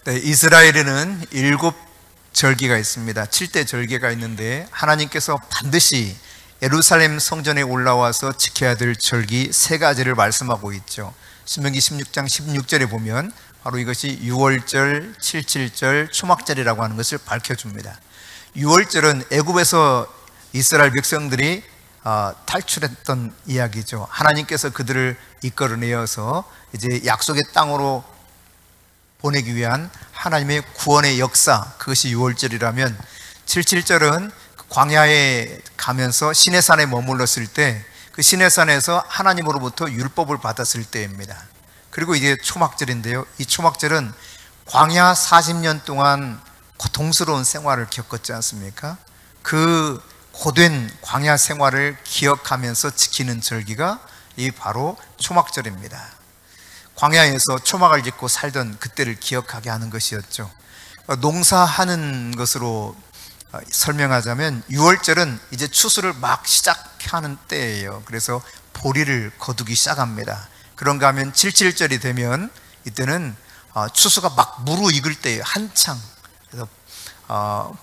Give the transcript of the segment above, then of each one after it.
네, 이스라엘에는 7절기가 있습니다. 7대 절기가 있는데 하나님께서 반드시 예루살렘 성전에 올라와서 지켜야 될 절기 3가지를 말씀하고 있죠. 신명기 16장 16절에 보면 바로 이것이 유월절, 칠칠절, 초막절이라고 하는 것을 밝혀줍니다. 유월절은 애굽에서 이스라엘 백성들이 탈출했던 이야기죠. 하나님께서 그들을 이끌어내어서 이제 약속의 땅으로 보내기 위한 하나님의 구원의 역사, 그것이 유월절이라면, 칠칠절은 광야에 가면서 시내산에 머물렀을 때 그 시내산에서 하나님으로부터 율법을 받았을 때입니다. 그리고 이게 초막절인데요, 이 초막절은 광야 40년 동안 고통스러운 생활을 겪었지 않습니까? 그 고된 광야 생활을 기억하면서 지키는 절기가 이 바로 초막절입니다. 광야에서 초막을 짓고 살던 그때를 기억하게 하는 것이었죠. 농사하는 것으로 설명하자면 유월절은 이제 추수를 막 시작하는 때예요. 그래서 보리를 거두기 시작합니다. 그런가 하면 칠칠절이 되면 이때는 추수가 막 무르익을 때예요. 한창. 그래서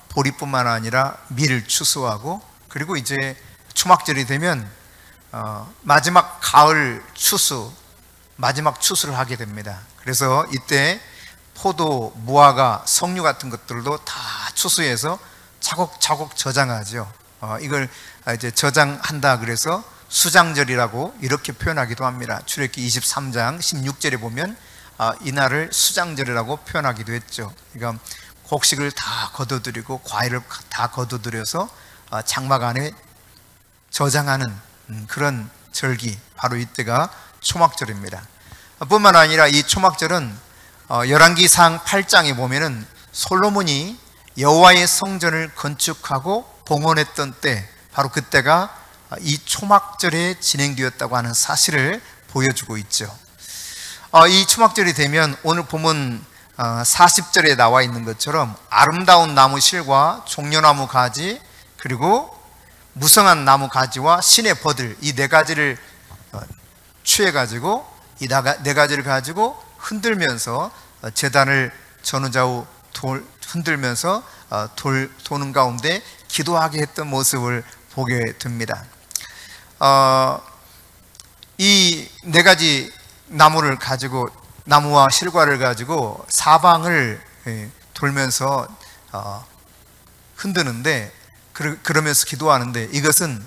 보리뿐만 아니라 밀을 추수하고, 그리고 이제 초막절이 되면 마지막 가을 추수, 마지막 추수를 하게 됩니다. 그래서 이때 포도, 무화과, 석류 같은 것들도 다 추수해서 차곡차곡 저장하죠. 이걸 이제 저장한다 그래서 수장절이라고 이렇게 표현하기도 합니다. 출애굽기 23장 16절에 보면 이날을 수장절이라고 표현하기도 했죠. 그러니까 곡식을 다 거둬들이고 과일을 다 거둬들여서 장막 안에 저장하는 그런 절기, 바로 이때가 초막절입니다. 뿐만 아니라 이 초막절은 열왕기상 8장에 보면은 솔로몬이 여호와의 성전을 건축하고 봉헌했던 때, 바로 그때가 이 초막절에 진행되었다고 하는 사실을 보여주고 있죠. 이 초막절이 되면 오늘 본문 40절에 나와 있는 것처럼 아름다운 나무 실과 종려나무 가지, 그리고 무성한 나무 가지와 신의 버들, 이 4가지를 취해가지고 이 4가지를 가지고 흔들면서 제단을 전후좌우 흔들면서 도는 가운데 기도하게 했던 모습을 보게 됩니다. 이 4가지 나무를 가지고, 나무와 실과를 가지고 사방을 돌면서 흔드는데, 그러면서 기도하는데, 이것은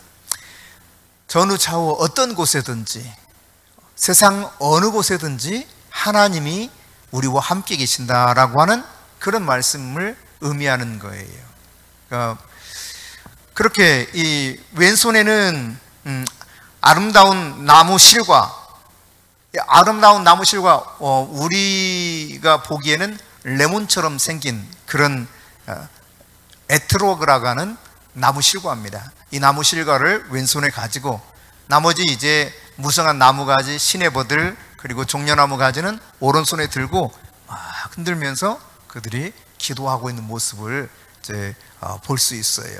전후좌우 어떤 곳에든지, 세상 어느 곳에든지 하나님이 우리와 함께 계신다라고 하는 그런 말씀을 의미하는 거예요. 그러니까 그렇게 이 왼손에는 아름다운 나무 실과, 아름다운 나무 실과 우리가 보기에는 레몬처럼 생긴 그런 에트로그라고 하는 나무 실과입니다. 이 나무 실과를 왼손에 가지고, 나머지 이제 무성한 나무가지, 시내버들, 그리고 종려나무 가지는 오른손에 들고 막 흔들면서 그들이 기도하고 있는 모습을 이제 볼 수 있어요.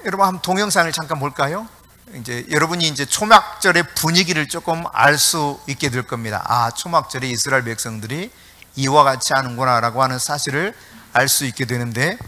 여러분 한번 동영상을 잠깐 볼까요? 이제 여러분이 이제 초막절의 분위기를 조금 알 수 있게 될 겁니다. 초막절에 이스라엘 백성들이 이와 같이 하는구나라고 하는 사실을 알 수 있게 되는데,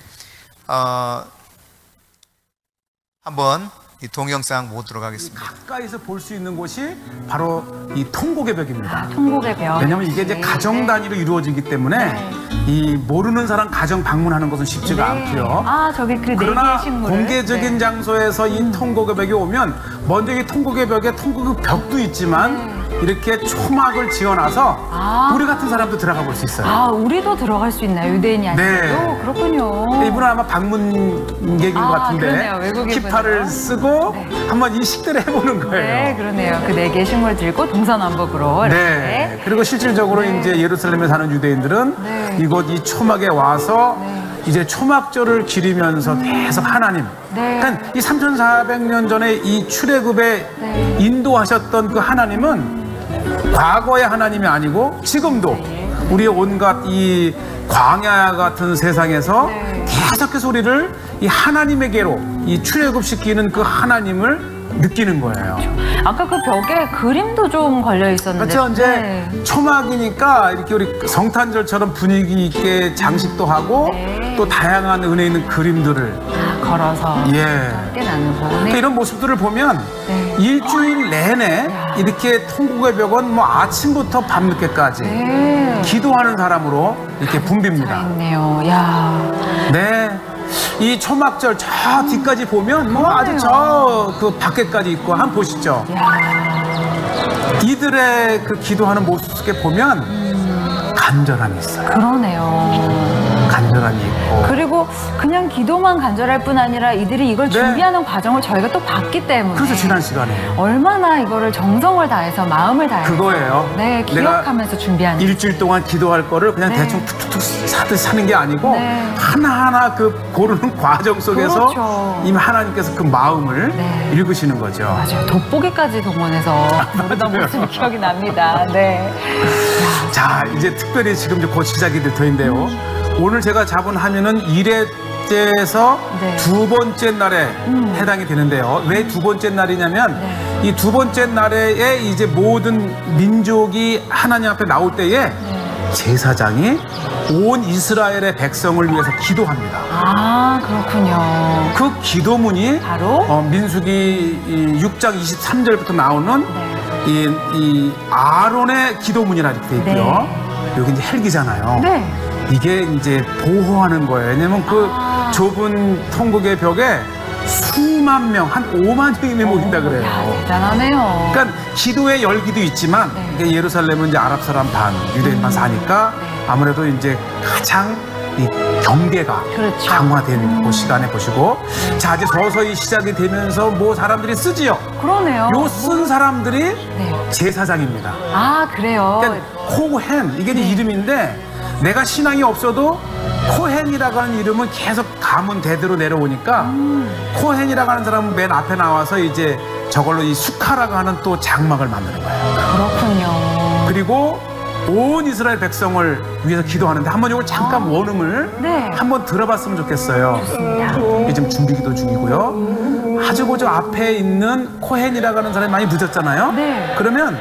한번 이 동영상 보도록 하겠습니다. 가까이서 볼 수 있는 곳이 바로 이 통곡의 벽입니다. 통곡의 벽. 왜냐하면 이게 이제 가정 단위로 이루어지기 때문에 이 모르는 사람 가정 방문하는 것은 쉽지가 않고요. 저기 그 그러나 4개의 식물을 공개적인 장소에서 이 통곡의 벽에 오면 먼저 이 통곡의 벽에 통곡의 벽도 있지만 이렇게 초막을 지어놔서 우리 같은 사람도 들어가 볼 수 있어요. 우리도 들어갈 수 있나요? 유대인이 아니어도? 네. 그렇군요. 이분은 아마 방문객인 것 같은데, 그러네요. 외국인 키파를 쓰고 한번 이 식대를 해보는 거예요. 네, 그러네요. 그 4개의 식물 들고 동서남북으로 이렇게. 네. 그리고 실질적으로 이제 예루살렘에 사는 유대인들은 이곳 이 초막에 와서 이제 초막절을 기리면서 계속 하나님, 그러니까 이 3400년 전에 이 출애굽에 인도하셨던 그 하나님은 과거의 하나님이 아니고 지금도 우리의 온갖 이 광야 같은 세상에서 계속해서 우리를 이 하나님에게로 이 출애굽시키는 그 하나님을 느끼는 거예요. 아까 그 벽에 그림도 좀 걸려 있었는데. 그렇죠. 이제 초막이니까 이렇게 우리 성탄절처럼 분위기 있게 장식도 하고 또 다양한 은혜 있는 그림들을 걸어서 함께 나누고. 그러니까 이런 모습들을 보면 일주일 내내 이렇게 통곡의 벽은 뭐 아침부터 밤늦게까지 기도하는 사람으로 이렇게 붐빕니다. 있네요. 야. 네. 이 초막절 저 뒤까지 보면 뭐 아주 저 그 밖에까지 있고 한번 보시죠. 이들의 그 기도하는 모습 속에 보면 간절함이 있어요. 그러네요. 간절함이 있고. 그리고 그냥 기도만 간절할 뿐 아니라 이들이 이걸 준비하는 과정을 저희가 또 봤기 때문에. 그래서 지난 시간에 얼마나 이거를 정성을 다해서 마음을 다해서 그거예요. 네, 기억하면서 준비하는. 일주일 동안 기도할 거를 그냥 대충 툭툭툭 사듯이 사는 게 아니고 하나하나 그 고르는 과정 속에서 이미 하나님께서 그 마음을 읽으시는 거죠. 맞아요. 돋보기까지 동원해서 부르던 모습이 기억이 납니다. 네. 자, 이제 특별히 지금 이제 곧 시작이 될 터인데요. 오늘 제가 잡은 화면은 1회째에서 두 번째 날에 해당이 되는데요. 왜 두 번째 날이냐면 이 두 번째 날에 이제 모든 민족이 하나님 앞에 나올 때에 제사장이 온 이스라엘의 백성을 위해서 기도합니다. 아, 그렇군요. 그 기도문이 바로 민수기 6장 23절부터 나오는 이 아론의 기도문이라 이렇게 돼 있고요. 여기 이제 헬기잖아요. 이게 이제 보호하는 거예요. 왜냐면 그 좁은 통곡의 벽에 수만 명, 한 5만 명이 모인다 그래요. 대단하네요. 그러니까 기도의 열기도 있지만 예루살렘은 이제 아랍 사람 반, 유대인만 사니까 아무래도 이제 가장 이 경계가 강화된 그 시간에 보시고 자, 이제 서서히 시작이 되면서 뭐 사람들이 쓰지요. 그러네요. 요 쓴 사람들이 제사장입니다. 아, 그래요. 그러니까 코헨, 이게 이름인데 내가 신앙이 없어도 코헨이라고 하는 이름은 계속 가문 대대로 내려오니까 코헨이라고 하는 사람은 맨 앞에 나와서 이제 저걸로 이 수카라고 하는 또 장막을 만드는 거예요. 그렇군요. 그리고 온 이스라엘 백성을 위해서 기도하는데 한번 이걸 잠깐 원음을 한번 들어봤으면 좋겠어요. 좋습니다. 이게 지금 준비기도 중이고요. 아주 그 앞에 있는 코헨이라고 하는 사람이 많이 늦었잖아요. 그러면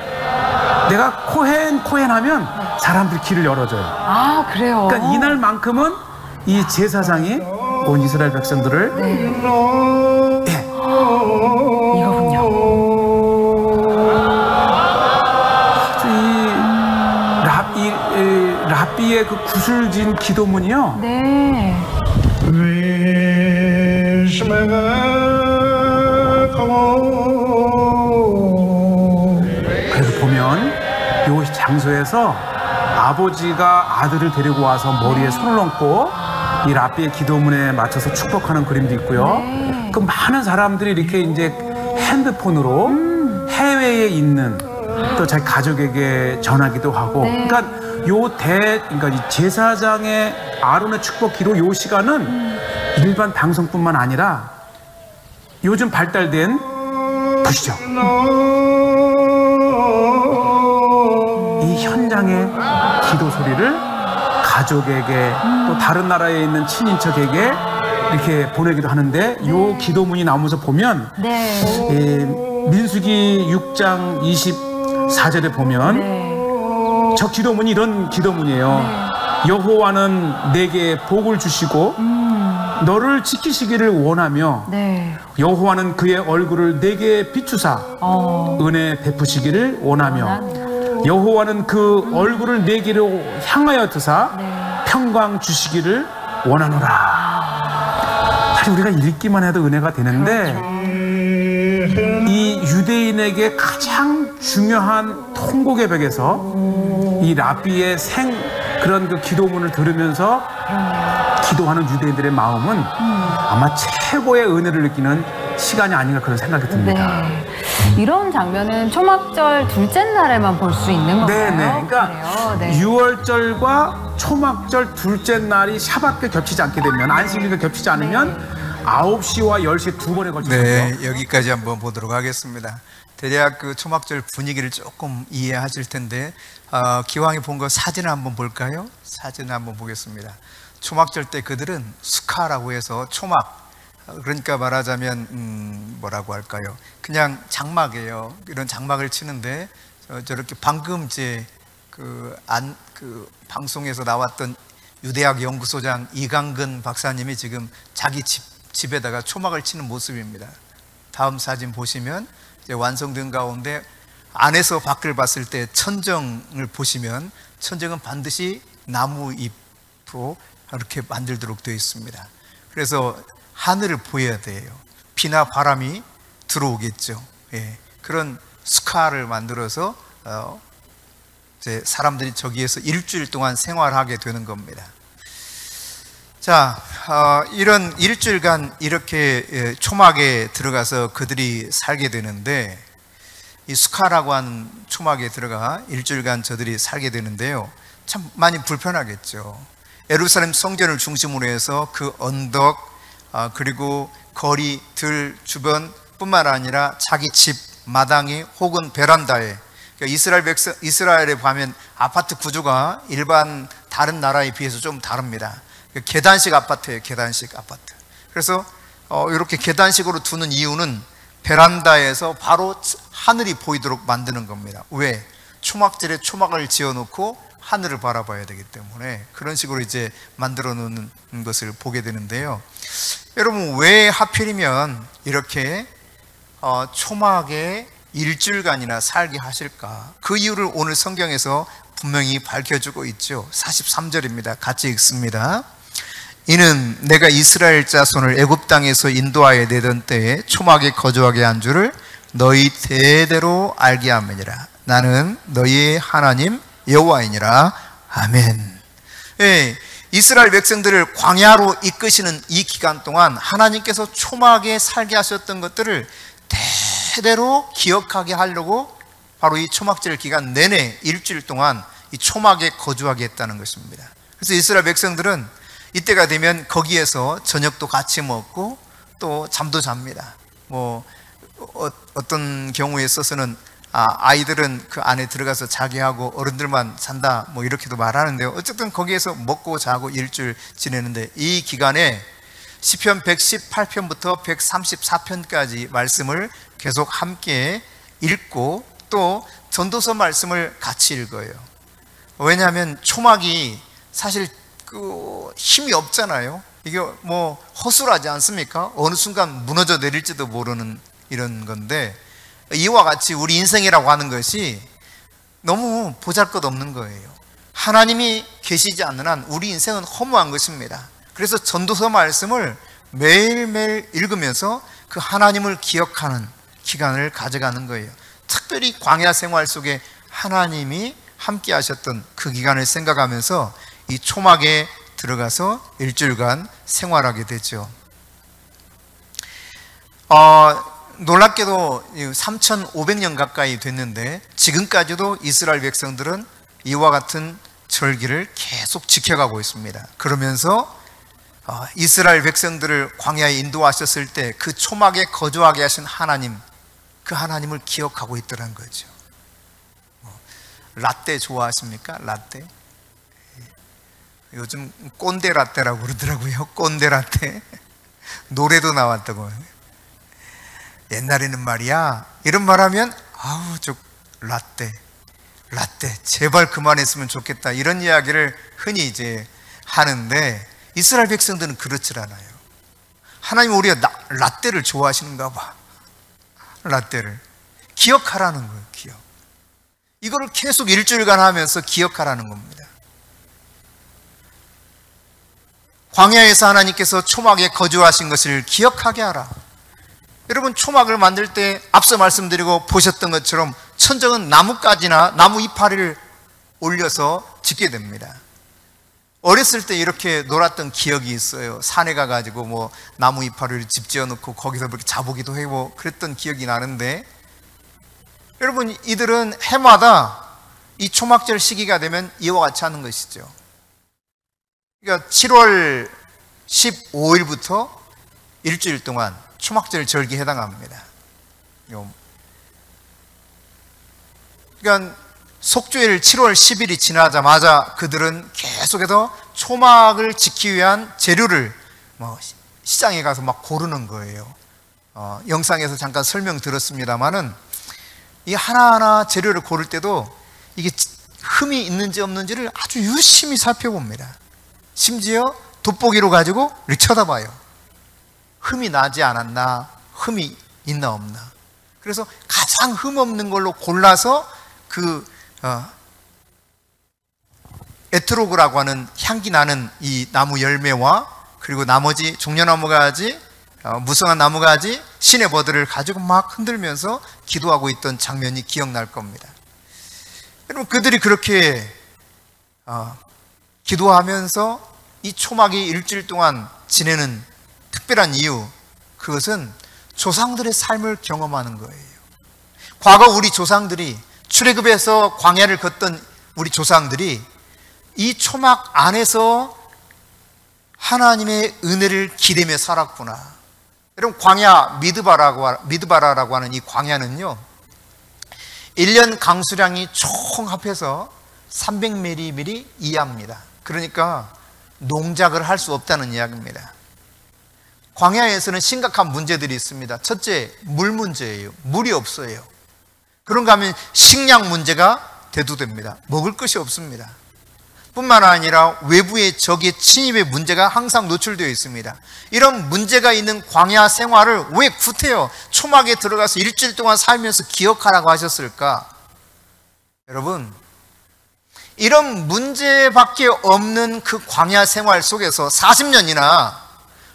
내가 코헨 하면 사람들이 길을 열어줘요. 아, 그래요? 그러니까 이날만큼은 이 제사장이 온 이스라엘 백성들을 이거군요. 이 랍비의 그 구슬진 기도문이요. 그래서 보면 이 장소에서 아버지가 아들을 데리고 와서 머리에 손을 얹고 이 랍비의 기도문에 맞춰서 축복하는 그림도 있고요. 그 많은 사람들이 이렇게 이제 핸드폰으로 해외에 있는 또 자기 가족에게 전하기도 하고. 그러니까 그러니까 이 제사장의 아론의 축복 기도 요 시간은 일반 방송뿐만 아니라 요즘 발달된 보시죠. 이 현장의 기도 소리를 가족에게 또 다른 나라에 있는 친인척에게 이렇게 보내기도 하는데 요 기도문이 나오면서 보면 민수기 6장 24절에 보면 저 기도문이 이런 기도문이에요. 여호와는 내게 복을 주시고 너를 지키시기를 원하며 여호와는 그의 얼굴을 내게 비추사 은혜 베푸시기를 원하며 여호와는 그 얼굴을 내게로 향하여 드사 평강 주시기를 원하노라. 사실 우리가 읽기만 해도 은혜가 되는데 이 유대인에게 가장 중요한 통곡의 벽에서 이 랍비의 그런 그 기도문을 들으면서 기도하는 유대인들의 마음은 아마 최고의 은혜를 느끼는 시간이 아닌가 그런 생각이 듭니다. 이런 장면은 초막절 둘째 날에만 볼 수 있는 건가요? 그러니까 6월절과 초막절 둘째 날이 샤밧과 겹치지 않게 되면 안식일과 겹치지 않으면 9시와 10시 두 번에 걸쳐서 여기까지 한번 보도록 하겠습니다. 대략 그 초막절 분위기를 조금 이해하실 텐데 기왕에 본 거 사진을 한번 볼까요? 사진을 한번 보겠습니다. 초막절 때 그들은 수카라고 해서 초막 그러니까 말하자면 뭐라고 할까요? 그냥 장막이에요. 이런 장막을 치는데 저렇게 방금 이제 그 방송에서 나왔던 유대학 연구소장 이강근 박사님이 지금 자기 집에다가 초막을 치는 모습입니다. 다음 사진 보시면 이제 완성된 가운데 안에서 밖을 봤을 때 천정을 보시면 천정은 반드시 나무 잎으로 이렇게 만들도록 되어 있습니다. 그래서 하늘을 보여야 돼요. 비나 바람이 들어오겠죠. 예, 그런 스카를 만들어서 이제 사람들이 저기에서 일주일 동안 생활하게 되는 겁니다. 자, 이런 일주일간 이렇게 초막에 들어가서 그들이 살게 되는데, 이 수카라고 하는 초막에 들어가 일주일간 저들이 살게 되는데요, 참 많이 불편하겠죠. 예루살렘 성전을 중심으로 해서 그 언덕 그리고 거리, 들 주변 뿐만 아니라 자기 집 마당에 혹은 베란다에, 그러니까 이스라엘에 보면 아파트 구조가 일반 다른 나라에 비해서 좀 다릅니다. 계단식 아파트예요. 계단식 아파트. 그래서 이렇게 계단식으로 두는 이유는 베란다에서 바로 하늘이 보이도록 만드는 겁니다. 왜? 초막절에 초막을 지어놓고 하늘을 바라봐야 되기 때문에 그런 식으로 이제 만들어 놓는 것을 보게 되는데요. 여러분, 왜 하필이면 이렇게 초막에 일주일간이나 살게 하실까? 그 이유를 오늘 성경에서 분명히 밝혀주고 있죠. 43절입니다. 같이 읽습니다. 이는 내가 이스라엘 자손을 애굽 땅에서 인도하여 내던 때에 초막에 거주하게 한 줄을 너희 대대로 알게 함이니라. 나는 너희의 하나님 여호와이니라. 아멘. 예, 이스라엘 백성들을 광야로 이끄시는 이 기간 동안 하나님께서 초막에 살게 하셨던 것들을 대대로 기억하게 하려고 바로 이 초막절 기간 내내 일주일 동안 이 초막에 거주하게 했다는 것입니다. 그래서 이스라엘 백성들은 이때가 되면 거기에서 저녁도 같이 먹고 또 잠도 잡니다. 뭐 어떤 경우에 있어서는 아이들은 그 안에 들어가서 자게 하고 어른들만 잔다, 뭐 이렇게도 말하는데요. 어쨌든 거기에서 먹고 자고 일주일 지내는데, 이 기간에 시편 118편부터 134편까지 말씀을 계속 함께 읽고 또 전도서 말씀을 같이 읽어요. 왜냐하면 초막이 사실 그 힘이 없잖아요. 이게 뭐 허술하지 않습니까? 어느 순간 무너져 내릴지도 모르는 이런 건데, 이와 같이 우리 인생이라고 하는 것이 너무 보잘것없는 거예요. 하나님이 계시지 않는 한 우리 인생은 허무한 것입니다. 그래서 전도서 말씀을 매일매일 읽으면서 그 하나님을 기억하는 기간을 가져가는 거예요. 특별히 광야 생활 속에 하나님이 함께 하셨던 그 기간을 생각하면서 이 초막에 들어가서 일주일간 생활하게 되죠. 놀랍게도 3,500년 가까이 됐는데 지금까지도 이스라엘 백성들은 이와 같은 절기를 계속 지켜가고 있습니다. 그러면서 이스라엘 백성들을 광야에 인도하셨을 때 그 초막에 거주하게 하신 하나님, 그 하나님을 기억하고 있더라는 거죠. 라떼 좋아하십니까? 라떼? 요즘 꼰대 라떼라고 그러더라고요. 꼰대 라떼. 노래도 나왔다고. 옛날에는 말이야, 이런 말 하면 아우 저 라떼 제발 그만했으면 좋겠다, 이런 이야기를 흔히 이제 하는데, 이스라엘 백성들은 그렇지 않아요. 하나님 우리가 라떼를 좋아하시는가 봐. 라떼를 기억하라는 거예요. 기억. 이거를 계속 일주일간 하면서 기억하라는 겁니다. 광야에서 하나님께서 초막에 거주하신 것을 기억하게 하라. 여러분, 초막을 만들 때 앞서 말씀드리고 보셨던 것처럼 천정은 나뭇가지나 나무 이파리를 올려서 짓게 됩니다. 어렸을 때 이렇게 놀았던 기억이 있어요. 산에 가가지고 뭐 나무 이파리를 집 지어놓고 거기서 그렇게 자보기도 하고 그랬던 기억이 나는데, 여러분, 이들은 해마다 이 초막절 시기가 되면 이와 같이 하는 것이죠. 그러니까 7월 15일부터 일주일 동안 초막절 절기에 해당합니다. 그러니까 속죄일 7월 10일이 지나자마자 그들은 계속해서 초막을 지키기 위한 재료를 시장에 가서 막 고르는 거예요. 영상에서 잠깐 설명 들었습니다마는 이 하나하나 재료를 고를 때도 이게 흠이 있는지 없는지를 아주 유심히 살펴봅니다. 심지어 돋보기로 가지고 이렇게 쳐다봐요. 흠이 나지 않았나, 흠이 있나 없나. 그래서 가장 흠 없는 걸로 골라서 그 에트로그라고 하는 향기 나는 이 나무 열매와 그리고 나머지 종려나무 가지, 무성한 나무 가지, 시내버드를 가지고 막 흔들면서 기도하고 있던 장면이 기억날 겁니다. 여러분, 그들이 그렇게 기도하면서 이 초막이 일주일 동안 지내는 특별한 이유, 그것은 조상들의 삶을 경험하는 거예요. 과거 우리 조상들이 출애굽에서 광야를 걷던 우리 조상들이 이 초막 안에서 하나님의 은혜를 기대며 살았구나. 여러분, 광야 미드바라라고 하는 이 광야는요, 1년 강수량이 총 합해서 300mm 이하입니다. 그러니까 농작을 할 수 없다는 이야기입니다. 광야에서는 심각한 문제들이 있습니다. 첫째, 물 문제예요. 물이 없어요. 그런가 하면 식량 문제가 대두됩니다. 먹을 것이 없습니다. 뿐만 아니라 외부의 적의 침입의 문제가 항상 노출되어 있습니다. 이런 문제가 있는 광야 생활을 왜 구태여 초막에 들어가서 일주일 동안 살면서 기억하라고 하셨을까? 여러분, 이런 문제밖에 없는 그 광야 생활 속에서 40년이나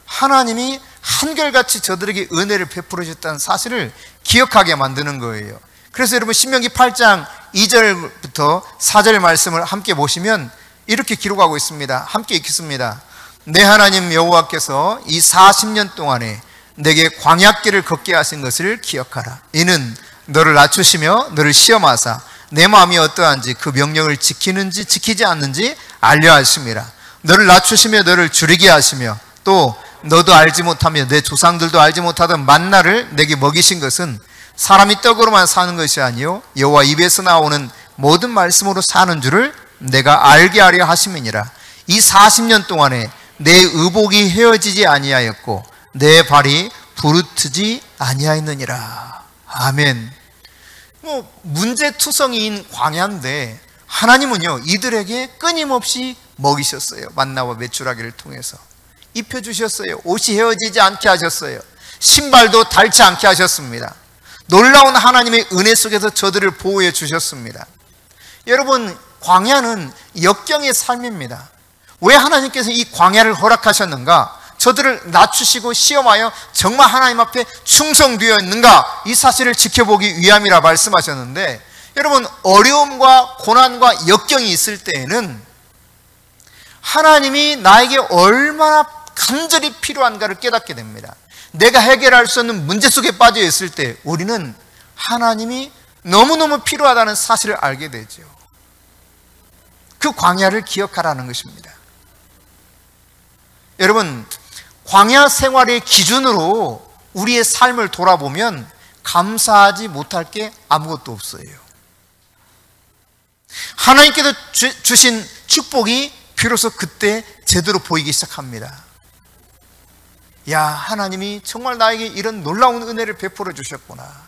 하나님이 한결같이 저들에게 은혜를 베풀어 주셨다는 사실을 기억하게 만드는 거예요. 그래서 여러분, 신명기 8장 2절부터 4절 말씀을 함께 보시면 이렇게 기록하고 있습니다. 함께 읽겠습니다. 내 하나님 여호와께서 이 40년 동안에 내게 광야길을 걷게 하신 것을 기억하라. 이는 너를 낮추시며 너를 시험하사 내 마음이 어떠한지 그 명령을 지키는지 지키지 않는지 알려 하심이라. 너를 낮추시며 너를 줄이게 하시며 또 너도 알지 못하며 내 조상들도 알지 못하던 만나를 내게 먹이신 것은 사람이 떡으로만 사는 것이 아니요 여호와 입에서 나오는 모든 말씀으로 사는 줄을 내가 알게 하려 하심이니라. 이 40년 동안에 내 의복이 헤어지지 아니하였고 내 발이 부르트지 아니하였느니라. 아멘. 문제투성이인 광야인데 하나님은요, 이들에게 끊임없이 먹이셨어요. 만나와 메추라기를 통해서 입혀주셨어요. 옷이 헤어지지 않게 하셨어요. 신발도 닳지 않게 하셨습니다. 놀라운 하나님의 은혜 속에서 저들을 보호해 주셨습니다. 여러분, 광야는 역경의 삶입니다. 왜 하나님께서 이 광야를 허락하셨는가? 저들을 낮추시고 시험하여 정말 하나님 앞에 충성되어 있는가? 이 사실을 지켜보기 위함이라 말씀하셨는데, 여러분, 어려움과 고난과 역경이 있을 때에는 하나님이 나에게 얼마나 간절히 필요한가를 깨닫게 됩니다. 내가 해결할 수 없는 문제 속에 빠져 있을 때 우리는 하나님이 너무너무 필요하다는 사실을 알게 되죠. 그 광야를 기억하라는 것입니다. 여러분, 광야 생활의 기준으로 우리의 삶을 돌아보면 감사하지 못할 게 아무것도 없어요. 하나님께서 주신 축복이 비로소 그때 제대로 보이기 시작합니다. 야, 하나님이 정말 나에게 이런 놀라운 은혜를 베풀어 주셨구나.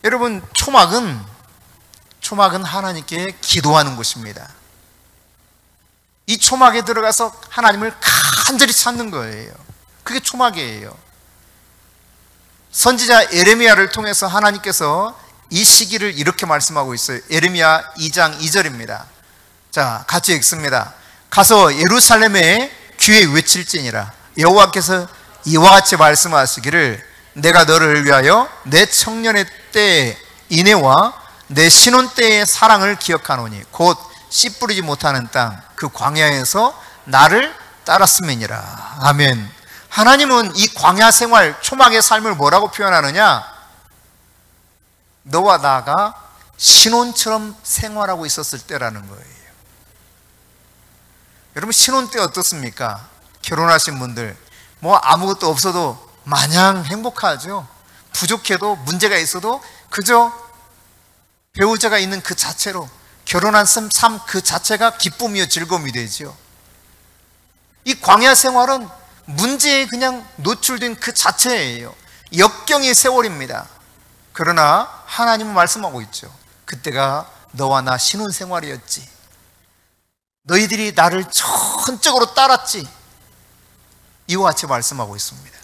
여러분, 초막은 하나님께 기도하는 곳입니다. 이 초막에 들어가서 하나님을 간절히 찾는 거예요. 그게 초막이에요. 선지자 예레미야를 통해서 하나님께서 이 시기를 이렇게 말씀하고 있어요. 예레미야 2장 2절입니다. 자, 같이 읽습니다. 가서 예루살렘에 귀에 외칠지니라. 여호와께서 이와 같이 말씀하시기를 내가 너를 위하여 내 청년의 때의 인애와 내 신혼 때의 사랑을 기억하노니 곧 씨 뿌리지 못하는 땅 그 광야에서 나를 따랐음이니라. 아멘. 하나님은 이 광야 생활, 초막의 삶을 뭐라고 표현하느냐? 너와 나가 신혼처럼 생활하고 있었을 때라는 거예요. 여러분, 신혼 때 어떻습니까? 결혼하신 분들 뭐 아무것도 없어도 마냥 행복하죠. 부족해도 문제가 있어도 그저 배우자가 있는 그 자체로 결혼한 삶 그 자체가 기쁨이요 즐거움이 되죠. 이 광야 생활은 문제에 그냥 노출된 그 자체예요. 역경의 세월입니다. 그러나 하나님은 말씀하고 있죠. 그때가 너와 나 신혼생활이었지. 너희들이 나를 전적으로 따랐지. 이와 같이 말씀하고 있습니다.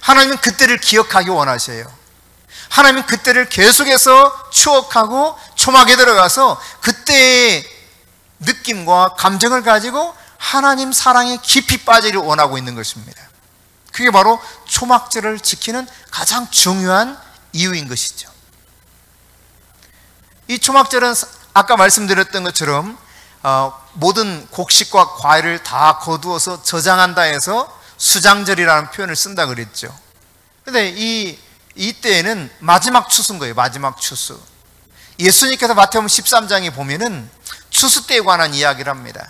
하나님은 그때를 기억하기 원하셔요. 하나님은 그때를 계속해서 추억하고 초막에 들어가서 그때의 느낌과 감정을 가지고 하나님 사랑에 깊이 빠지기를 원하고 있는 것입니다. 그게 바로 초막절을 지키는 가장 중요한 이유인 것이죠. 이 초막절은 아까 말씀드렸던 것처럼 모든 곡식과 과일을 다 거두어서 저장한다 해서 수장절이라는 표현을 쓴다 그랬죠. 근데 이때에는 마지막 추수인 거예요. 마지막 추수. 예수님께서 마태복음 13장에 보면은 추수 때에 관한 이야기를 합니다.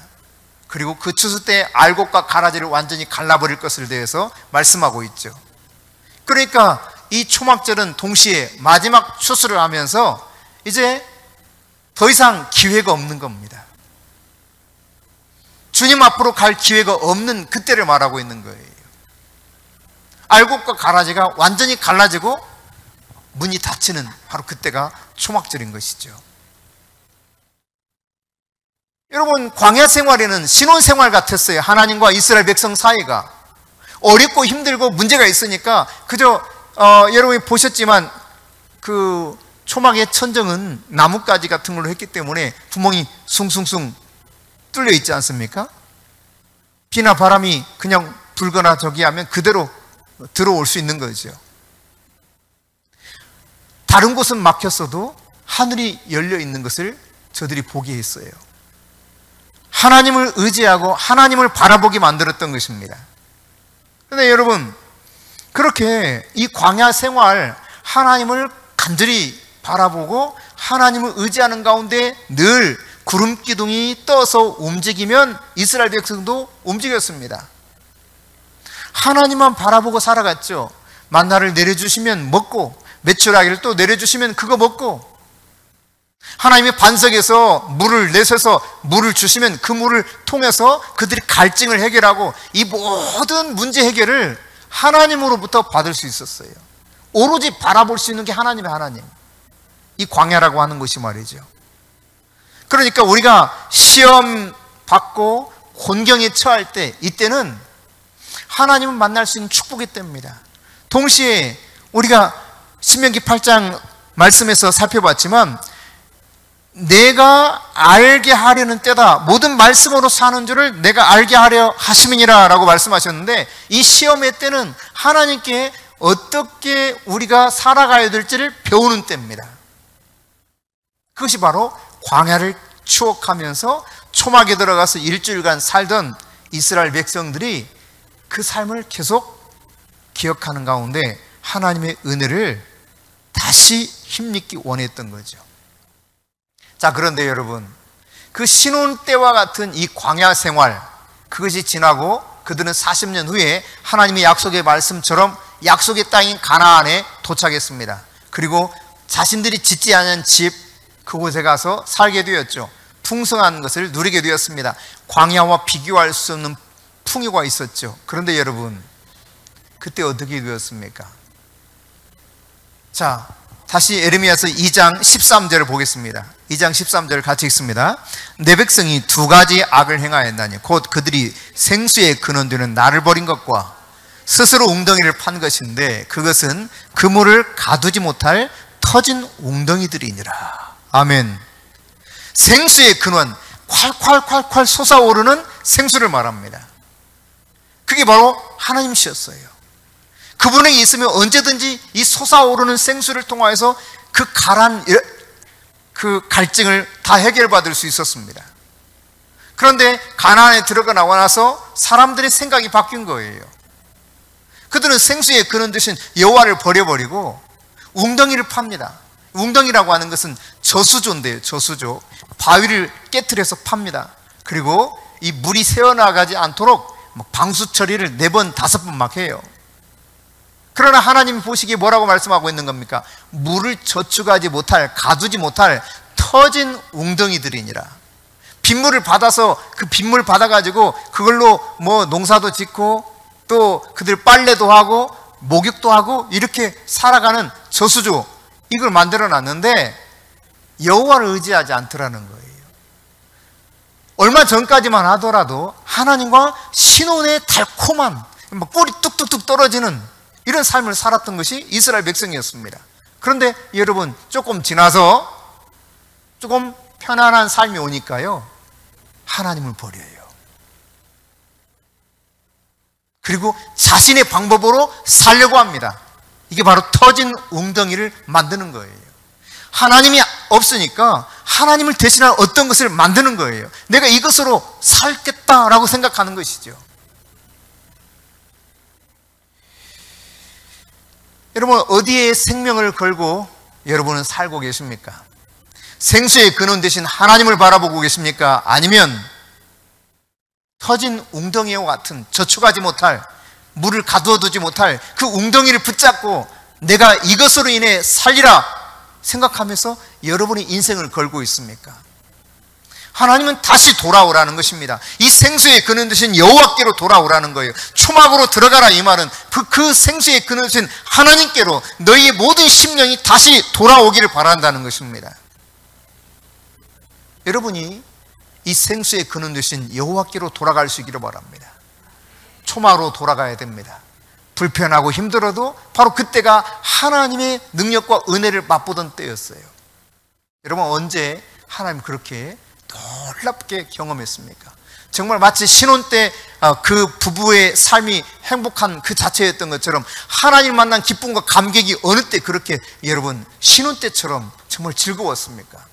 그리고 그 추수 때 알곡과 가라지를 완전히 갈라버릴 것을 대해서 말씀하고 있죠. 그러니까 이 초막절은 동시에 마지막 추수를 하면서 이제 더 이상 기회가 없는 겁니다. 주님 앞으로 갈 기회가 없는 그때를 말하고 있는 거예요. 알곡과 가라지가 완전히 갈라지고 문이 닫히는 바로 그때가 초막절인 것이죠. 여러분, 광야 생활에는 신혼 생활 같았어요. 하나님과 이스라엘 백성 사이가 어렵고 힘들고 문제가 있으니까 그저 여러분이 보셨지만 그 초막의 천정은 나뭇가지 같은 걸로 했기 때문에 구멍이 숭숭숭 뚫려 있지 않습니까? 비나 바람이 그냥 불거나 저기 하면 그대로 들어올 수 있는 거죠. 다른 곳은 막혔어도 하늘이 열려 있는 것을 저들이 보게 했어요. 하나님을 의지하고 하나님을 바라보게 만들었던 것입니다. 그런데 여러분, 그렇게 이 광야 생활 하나님을 간절히 바라보고 하나님을 의지하는 가운데 늘 구름 기둥이 떠서 움직이면 이스라엘 백성도 움직였습니다. 하나님만 바라보고 살아갔죠. 만나를 내려주시면 먹고 메추라기를 또 내려주시면 그거 먹고 하나님의 반석에서 물을 내셔서 물을 주시면 그 물을 통해서 그들이 갈증을 해결하고 이 모든 문제 해결을 하나님으로부터 받을 수 있었어요. 오로지 바라볼 수 있는 게 하나님의 하나님. 이 광야라고 하는 것이 말이죠. 그러니까 우리가 시험 받고 곤경에 처할 때 이때는 하나님을 만날 수 있는 축복의 때입니다. 동시에 우리가 신명기 8장 말씀에서 살펴봤지만 내가 알게 하려는 때다. 모든 말씀으로 사는 줄을 내가 알게 하려 하심이니라 라고 말씀하셨는데 이 시험의 때는 하나님께 어떻게 우리가 살아가야 될지를 배우는 때입니다. 그것이 바로 광야를 추억하면서 초막에 들어가서 일주일간 살던 이스라엘 백성들이 그 삶을 계속 기억하는 가운데 하나님의 은혜를 다시 힘입기 원했던 거죠. 자, 그런데 여러분, 그 신혼 때와 같은 이 광야 생활, 그것이 지나고 그들은 40년 후에 하나님의 약속의 말씀처럼 약속의 땅인 가나안에 도착했습니다. 그리고 자신들이 짓지 않은 집, 그곳에 가서 살게 되었죠. 풍성한 것을 누리게 되었습니다. 광야와 비교할 수 없는 풍요가 있었죠. 그런데 여러분, 그때 어떻게 되었습니까? 자, 다시 예레미야서 2장 13절을 보겠습니다. 2장 13절 같이 읽습니다. 내 백성이 두 가지 악을 행하였나니 곧 그들이 생수의 근원되는 나를 버린 것과 스스로 웅덩이를 판 것인데 그것은 그물을 가두지 못할 터진 웅덩이들이니라. 아멘. 생수의 근원, 콸콸콸콸 솟아오르는 생수를 말합니다. 그게 바로 하나님이셨어요. 그분에게 있으면 언제든지 이 솟아오르는 생수를 통하여서 그 갈증을 다 해결받을 수 있었습니다. 그런데 가나안에 들어가 나와 나서 사람들의 생각이 바뀐 거예요. 그들은 생수의 근원 되신 여호와를 버려버리고 웅덩이를 팝니다. 웅덩이라고 하는 것은 저수조인데요. 저수조. 바위를 깨트려서 팝니다. 그리고 이 물이 새어나가지 않도록 방수 처리를 4번, 5번 막 해요. 그러나 하나님이 보시기에 뭐라고 말씀하고 있는 겁니까? 물을 저축하지 못할, 가두지 못할 터진 웅덩이들이니라. 빗물을 받아서 그 빗물 받아가지고 그걸로 뭐 농사도 짓고 또 그들 빨래도 하고 목욕도 하고 이렇게 살아가는 저수조, 이걸 만들어 놨는데 여호와를 의지하지 않더라는 거예요. 얼마 전까지만 하더라도 하나님과 신혼의 달콤한 꿀이 뚝뚝뚝 떨어지는 이런 삶을 살았던 것이 이스라엘 백성이었습니다. 그런데 여러분, 조금 지나서 조금 편안한 삶이 오니까요, 하나님을 버려요. 그리고 자신의 방법으로 살려고 합니다. 이게 바로 터진 웅덩이를 만드는 거예요. 하나님이 없으니까 하나님을 대신할 어떤 것을 만드는 거예요. 내가 이것으로 살겠다라고 생각하는 것이죠. 여러분, 어디에 생명을 걸고 여러분은 살고 계십니까? 생수의 근원 되신 하나님을 바라보고 계십니까? 아니면 터진 웅덩이와 같은 저축하지 못할, 물을 가두어두지 못할 그 웅덩이를 붙잡고 내가 이것으로 인해 살리라 생각하면서 여러분의 인생을 걸고 있습니까? 하나님은 다시 돌아오라는 것입니다. 이 생수의 근원 되신 여호와께로 돌아오라는 거예요. 초막으로 들어가라, 이 말은 그 생수의 근원 되신 하나님께로 너희의 모든 심령이 다시 돌아오기를 바란다는 것입니다. 여러분이 이 생수의 근원 되신 여호와께로 돌아갈 수 있기를 바랍니다. 초막으로 돌아가야 됩니다. 불편하고 힘들어도 바로 그때가 하나님의 능력과 은혜를 맛보던 때였어요. 여러분, 언제 하나님 그렇게 놀랍게 경험했습니까? 정말 마치 신혼 때 그 부부의 삶이 행복한 그 자체였던 것처럼 하나님 만난 기쁨과 감격이 어느 때 그렇게 여러분 신혼 때처럼 정말 즐거웠습니까?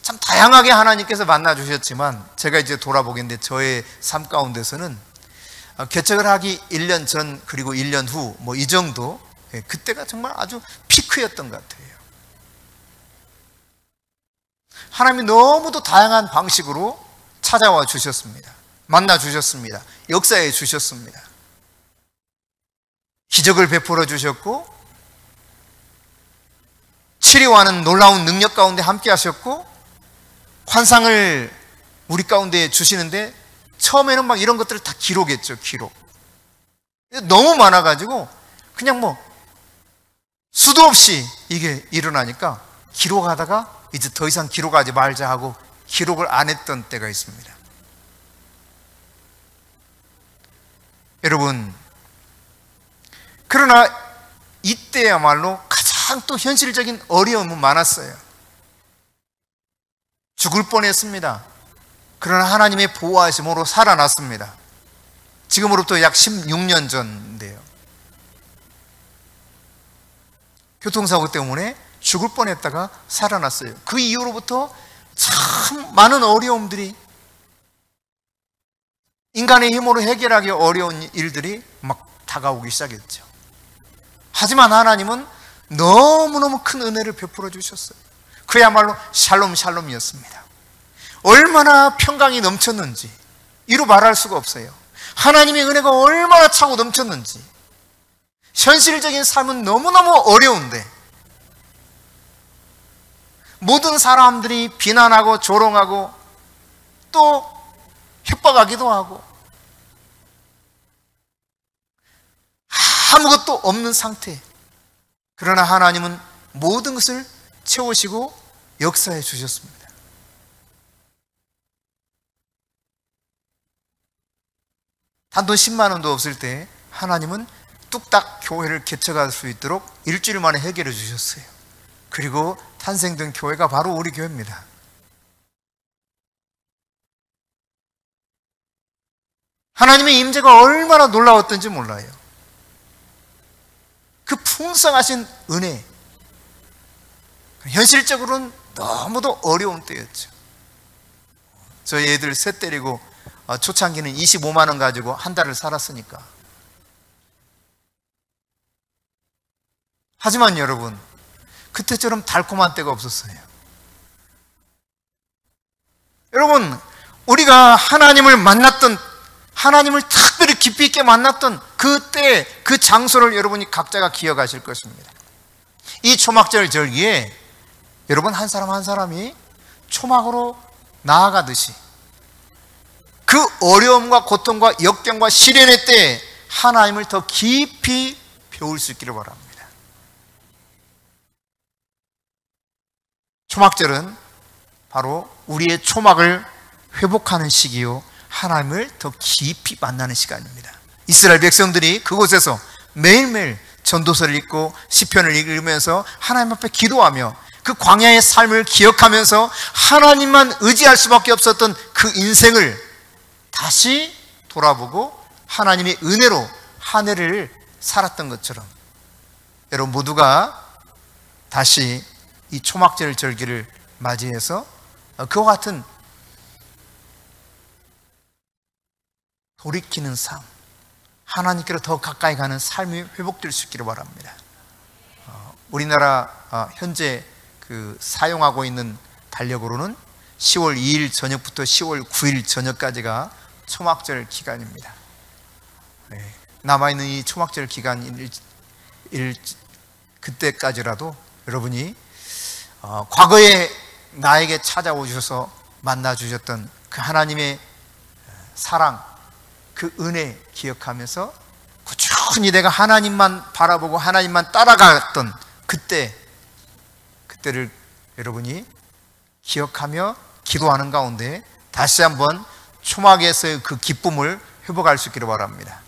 참 다양하게 하나님께서 만나주셨지만 제가 이제 돌아보겠는데 저의 삶 가운데서는 개척을 하기 1년 전 그리고 1년 후 뭐 이 정도, 그때가 정말 아주 피크였던 것 같아요. 하나님이 너무도 다양한 방식으로 찾아와 주셨습니다. 만나 주셨습니다. 역사해 주셨습니다. 기적을 베풀어 주셨고 치료하는 놀라운 능력 가운데 함께 하셨고 환상을 우리 가운데 주시는데 처음에는 막 이런 것들을 다 기록했죠. 기록. 너무 많아가지고 그냥 뭐 수도 없이 이게 일어나니까 기록하다가 이제 더 이상 기록하지 말자 하고 기록을 안 했던 때가 있습니다. 여러분, 그러나 이때야말로 가장 또 현실적인 어려움은 많았어요. 죽을 뻔했습니다. 그러나 하나님의 보호하심으로 살아났습니다. 지금으로부터 약 16년 전인데요. 교통사고 때문에 죽을 뻔했다가 살아났어요. 그 이후로부터 참 많은 어려움들이, 인간의 힘으로 해결하기 어려운 일들이 막 다가오기 시작했죠. 하지만 하나님은 너무너무 큰 은혜를 베풀어 주셨어요. 그야말로 샬롬 샬롬이었습니다. 얼마나 평강이 넘쳤는지 이루 말할 수가 없어요. 하나님의 은혜가 얼마나 차고 넘쳤는지. 현실적인 삶은 너무너무 어려운데 모든 사람들이 비난하고 조롱하고 또 협박하기도 하고 아무것도 없는 상태. 그러나 하나님은 모든 것을 채우시고 역사해 주셨습니다. 단돈 10만 원도 없을 때 하나님은 뚝딱 교회를 개척할 수 있도록 일주일 만에 해결해 주셨어요. 그리고 탄생된 교회가 바로 우리 교회입니다. 하나님의 임재가 얼마나 놀라웠던지 몰라요. 그 풍성하신 은혜, 현실적으로는 너무도 어려운 때였죠. 저희 애들 셋 데리고 초창기는 25만 원 가지고 한 달을 살았으니까. 하지만 여러분, 그때처럼 달콤한 때가 없었어요. 여러분, 우리가 하나님을 만났던, 하나님을 특별히 깊이 있게 만났던 그때 그 장소를 여러분이 각자가 기억하실 것입니다. 이 초막절 절기에 여러분 한 사람 한 사람이 초막으로 나아가듯이 그 어려움과 고통과 역경과 시련의 때에 하나님을 더 깊이 배울 수 있기를 바랍니다. 초막절은 바로 우리의 초막을 회복하는 시기요, 하나님을 더 깊이 만나는 시간입니다. 이스라엘 백성들이 그곳에서 매일매일 전도서를 읽고 시편을 읽으면서 하나님 앞에 기도하며 그 광야의 삶을 기억하면서 하나님만 의지할 수밖에 없었던 그 인생을 다시 돌아보고 하나님의 은혜로 한 해를 살았던 것처럼 여러분 모두가 다시 이 초막절 절기를 맞이해서 그와 같은 돌이키는 삶, 하나님께로 더 가까이 가는 삶이 회복될 수 있기를 바랍니다. 우리나라 현재 사용하고 있는 달력으로는 10월 2일 저녁부터 10월 9일 저녁까지가 초막절 기간입니다. 남아있는 이 초막절 기간 그때까지라도 여러분이 과거에 나에게 찾아오셔서 만나주셨던 그 하나님의 사랑, 그 은혜 기억하면서 꾸준히 내가 하나님만 바라보고 하나님만 따라갔던 그때를 여러분이 기억하며 기도하는 가운데 다시 한번 초막에서의 그 기쁨을 회복할 수 있기를 바랍니다.